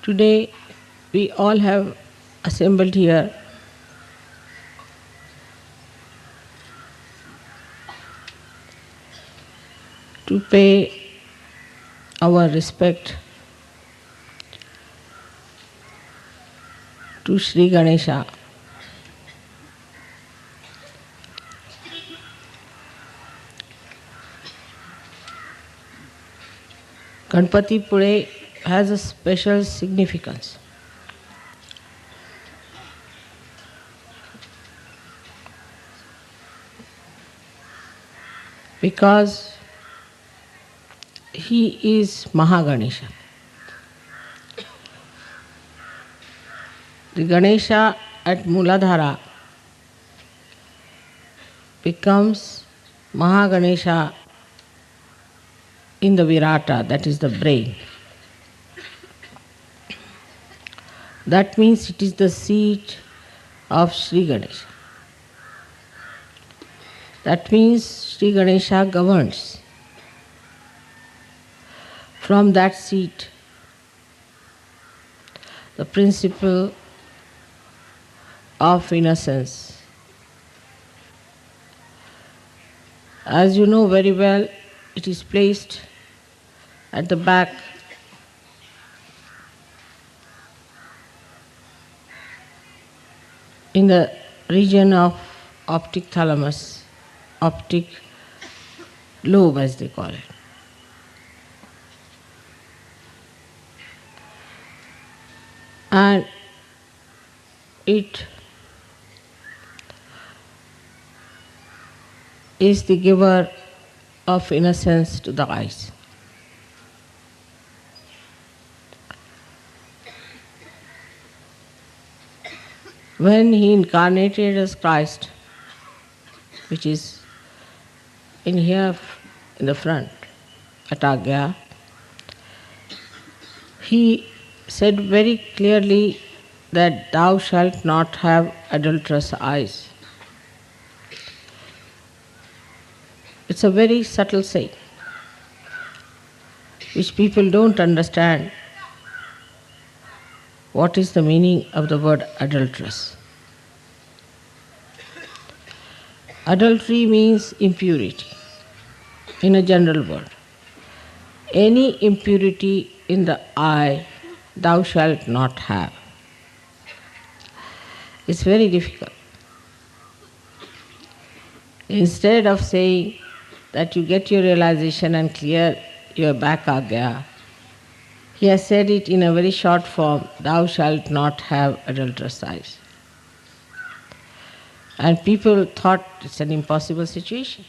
Today we all have assembled here to pay our respect to Shri Ganesha. Ganapatipule has a special significance. Because he is Mahaganesha. The Ganesha at Muladhara becomes Mahaganesha in the Virata, that is the brain. That means it is the seat of Shri Ganesha. That means Shri Ganesha governs. From that seat, the principle of innocence. As you know very well, it is placed at the back in the region of optic thalamus, optic lobe as they call it. And it is the giver of innocence to the eyes. When he incarnated as Christ, which is in here in the front, at Agya, he said very clearly that thou shalt not have adulterous eyes. It's a very subtle saying, which people don't understand. What is the meaning of the word adulterous? Adultery means impurity, in a general word. Any impurity in the eye thou shalt not have. It's very difficult. Instead of saying that you get your realization and clear your back agya, he has said it in a very short form, thou shalt not have adulterous eyes. And people thought it's an impossible situation.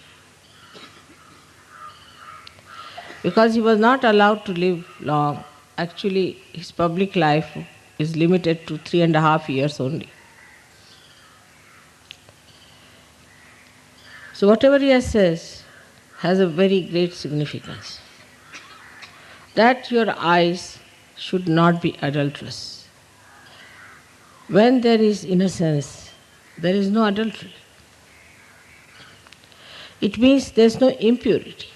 Because he was not allowed to live long. Actually, his public life is limited to 3.5 years only. So whatever he says has a very great significance. That your eyes should not be adulterous. When there is innocence, there is no adultery. It means there is no impurity.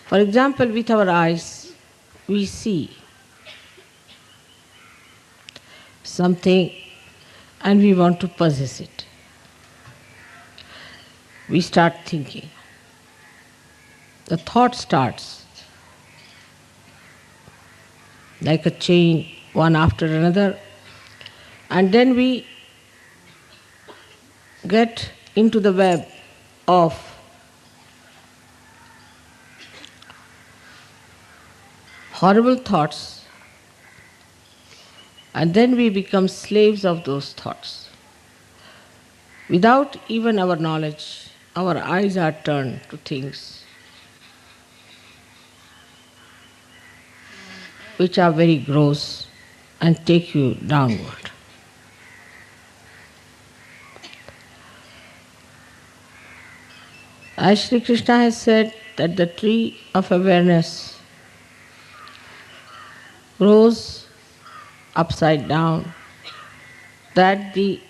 For example, with our eyes, we see something and we want to possess it. We start thinking. The thought starts like a chain, one after another, and then we get into the web of horrible thoughts, and then we become slaves of those thoughts. Without even our knowledge, our eyes are turned to things which are very gross and take you downward. As Sri Krishna has said that the tree of awareness grows upside down, that the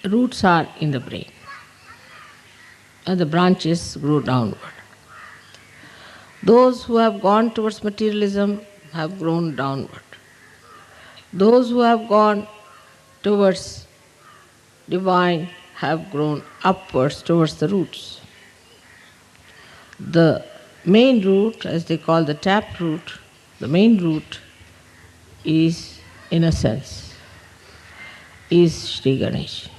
roots are in the brain and the branches grow downward. Those who have gone towards materialism have grown downward. Those who have gone towards divine have grown upwards towards the roots. The main root, as they call the tap root, the main root is, in a sense, is Shri Ganesha.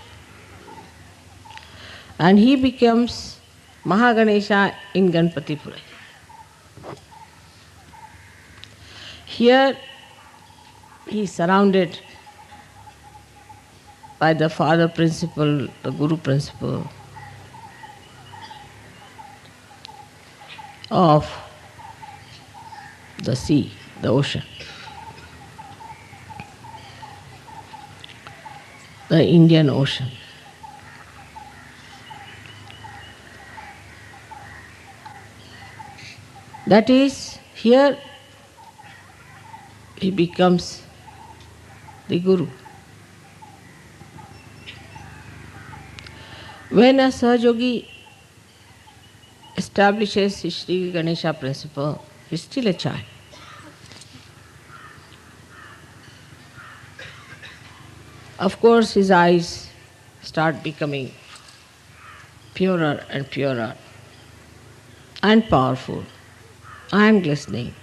And he becomes Mahaganesha in Ganapatipule. Here he is surrounded by the father principle, the guru principle of the sea, the ocean, the Indian Ocean. That is, here he becomes the guru. When a Sahaja Yogi establishes his Shri Ganesha principle, he is still a child. Of course, his eyes start becoming purer and purer and powerful and glistening.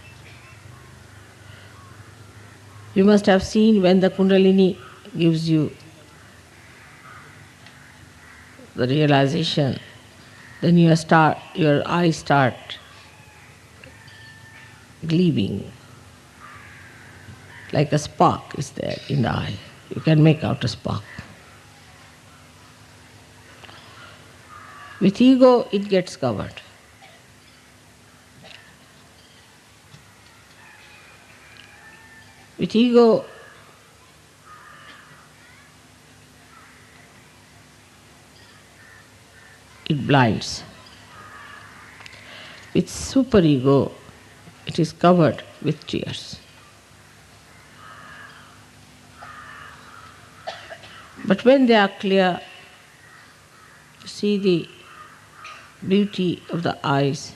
You must have seen when the Kundalini gives you the realization, then your eyes start gleaming, like a spark is there in the eye. You can make out a spark. With ego, it gets covered. With ego, it blinds. With superego, it is covered with tears. But when they are clear, you see the beauty of the eyes.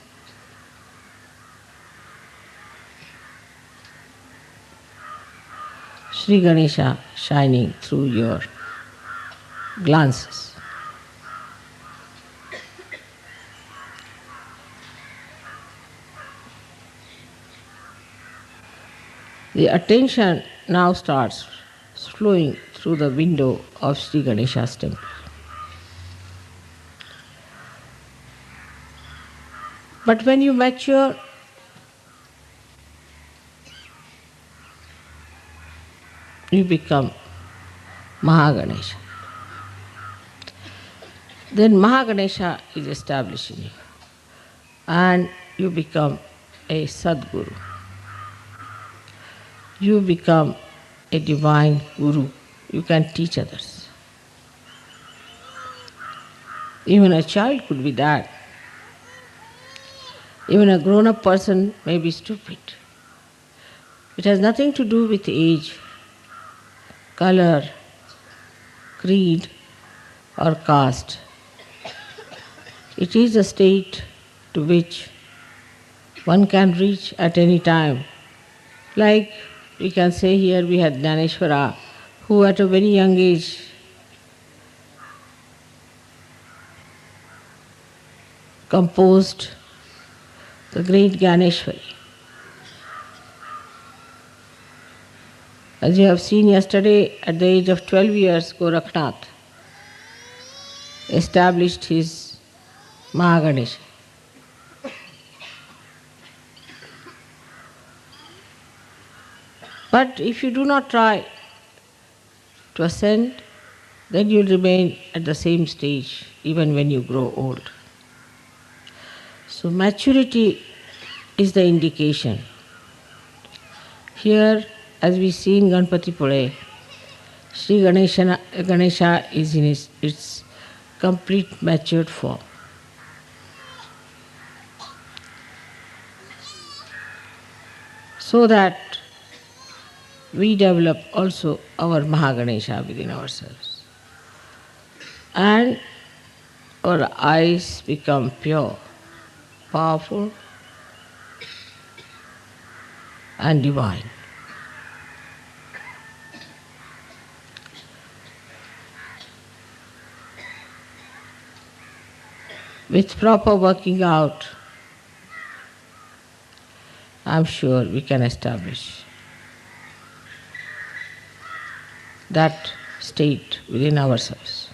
Shri Ganesha shining through your glances. The attention now starts flowing through the window of Shri Ganesha's temple. But when you mature, you become Mahaganesha. Then Mahaganesha is established in you, and you become a Sadguru. You become a divine guru. You can teach others. Even a child could be that. Even a grown-up person may be stupid. It has nothing to do with age, color, creed, or caste. It is a state to which one can reach at any time. Like we can say here we had Jnaneshwara, who at a very young age composed the great Ganeshwari. As you have seen yesterday, at the age of 12 years, Gorakhnath established his Mahaganesha. But if you do not try to ascend, then you will remain at the same stage even when you grow old. So maturity is the indication. Here, as we see in Ganapatipule, Shri Ganesha is in its complete matured form. So that we develop also our Mahaganesha within ourselves. And our eyes become pure, powerful, and divine. With proper working out, I am sure we can establish that state within ourselves.